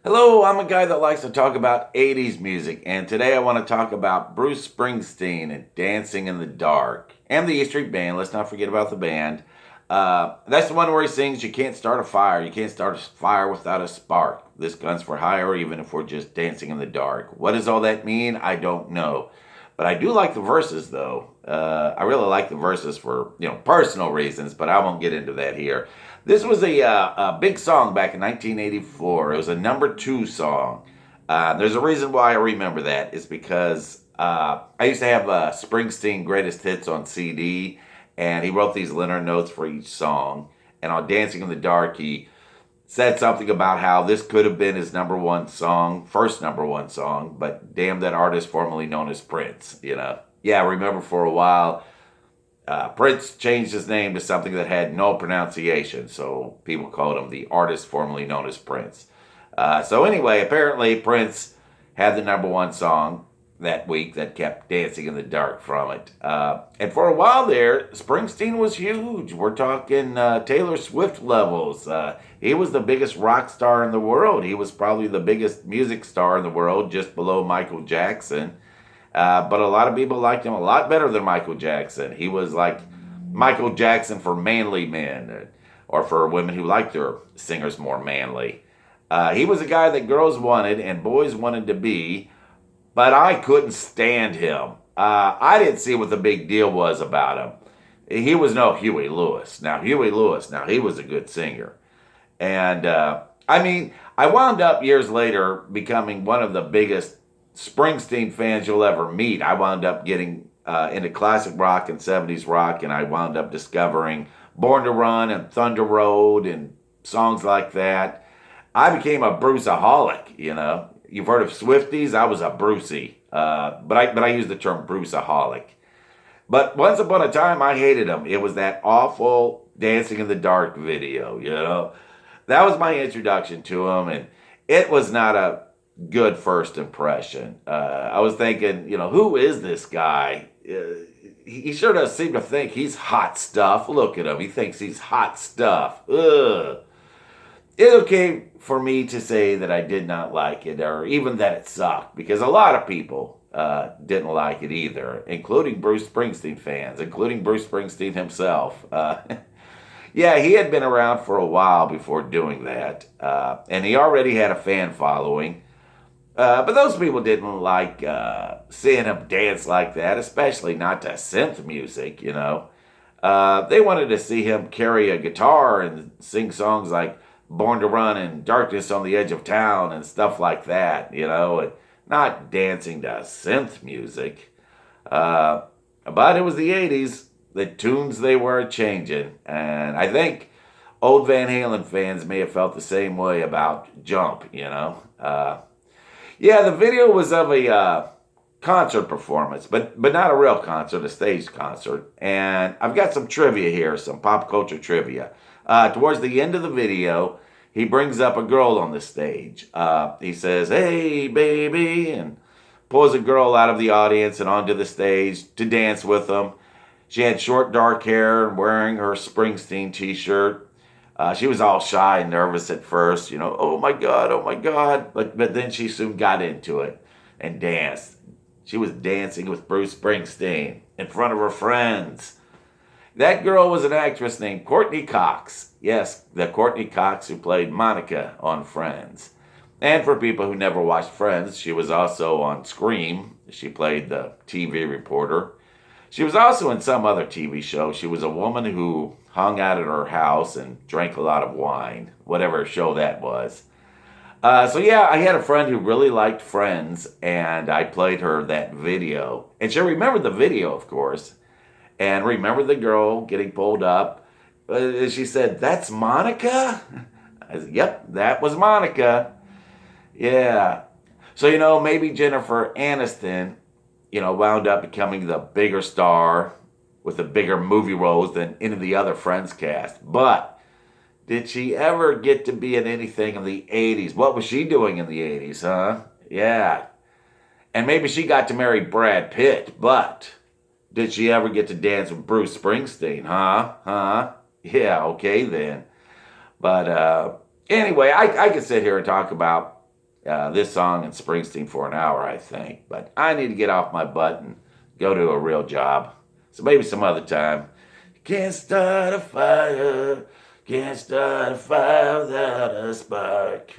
Hello, I'm a guy that likes to talk about 80s music, and today I want to talk about Bruce Springsteen and Dancing in the Dark and the E Street Band. Let's not forget about the band. That's the one where he sings, "You can't start a fire. You can't start a fire without a spark. This gun's for hire, even if we're just dancing in the dark." What does all that mean? I don't know. But I do like the verses, though. I really like the verses for personal reasons, but I won't get into that here. This was a big song back in 1984. It was a number 2 song. There's a reason why I remember that. Is because I used to have Springsteen Greatest Hits on CD, and he wrote these liner notes for each song. And on Dancing in the Dark, he said something about how this could have been his number 1 song, first number 1 song, but damn that artist formerly known as Prince. Yeah, I remember for a while, Prince changed his name to something that had no pronunciation, so people called him the artist formerly known as Prince. So anyway, apparently Prince had the number 1 song that week that kept Dancing in the Dark from it. And for a while there, Springsteen was huge. We're talking Taylor Swift levels. He was the biggest rock star in the world. He was probably the biggest music star in the world, just below Michael Jackson. But a lot of people liked him a lot better than Michael Jackson. He was like Michael Jackson for manly men, or for women who like their singers more manly. He was a guy that girls wanted and boys wanted to be, but I couldn't stand him. I didn't see what the big deal was about him. He was no Huey Lewis. Now, he was a good singer. And, I wound up years later becoming one of the biggest Springsteen fans you'll ever meet. I wound up getting into classic rock and 70s rock, and I wound up discovering Born to Run and Thunder Road and songs like that. I became a Bruceaholic. You've heard of Swifties? I was a Brucey. But I use the term Bruceaholic. But once upon a time, I hated him. It was that awful Dancing in the Dark video. That was my introduction to him, and it was not a good first impression. I was thinking, who is this guy? He sure does seem to think he's hot stuff. Look at him. He thinks he's hot stuff. Ugh. It's okay for me to say that I did not like it, or even that it sucked, because a lot of people didn't like it either, including Bruce Springsteen fans, including Bruce Springsteen himself. Yeah, he had been around for a while before doing that, and he already had a fan following. But those people didn't like seeing him dance like that, especially not to synth music. They wanted to see him carry a guitar and sing songs like Born to Run and Darkness on the Edge of Town and stuff like that, and not dancing to synth music. But it was the 80s. The tunes they were changing. And I think old Van Halen fans may have felt the same way about Jump. Yeah, the video was of a concert performance, but not a real concert, a staged concert. And I've got some trivia here, some pop culture trivia. Towards the end of the video, he brings up a girl on the stage. He says, "Hey, baby," and pulls a girl out of the audience and onto the stage to dance with him. She had short dark hair and wearing her Springsteen t-shirt. She was all shy and nervous at first, oh my God, oh my God. But then she soon got into it and danced. She was dancing with Bruce Springsteen in front of her friends. That girl was an actress named Courteney Cox. Yes, the Courteney Cox who played Monica on Friends. And for people who never watched Friends, she was also on Scream. She played the TV reporter. She was also in some other TV show. She was a woman who hung out at her house and drank a lot of wine, whatever show that was. So yeah, I had a friend who really liked Friends, and I played her that video. And she remembered the video, of course, and remembered the girl getting pulled up. She said, "That's Monica?" I said, "Yep, that was Monica." Yeah. So, maybe Jennifer Aniston wound up becoming the bigger star with the bigger movie roles than any of the other Friends cast. But did she ever get to be in anything in the 80s? What was she doing in the 80s, huh? Yeah. And maybe she got to marry Brad Pitt, but did she ever get to dance with Bruce Springsteen, huh? Yeah, okay then. But anyway, I could sit here and talk about this song and Springsteen for an hour, I think. But I need to get off my butt and go to a real job. So maybe some other time. Can't start a fire, can't start a fire without a spark.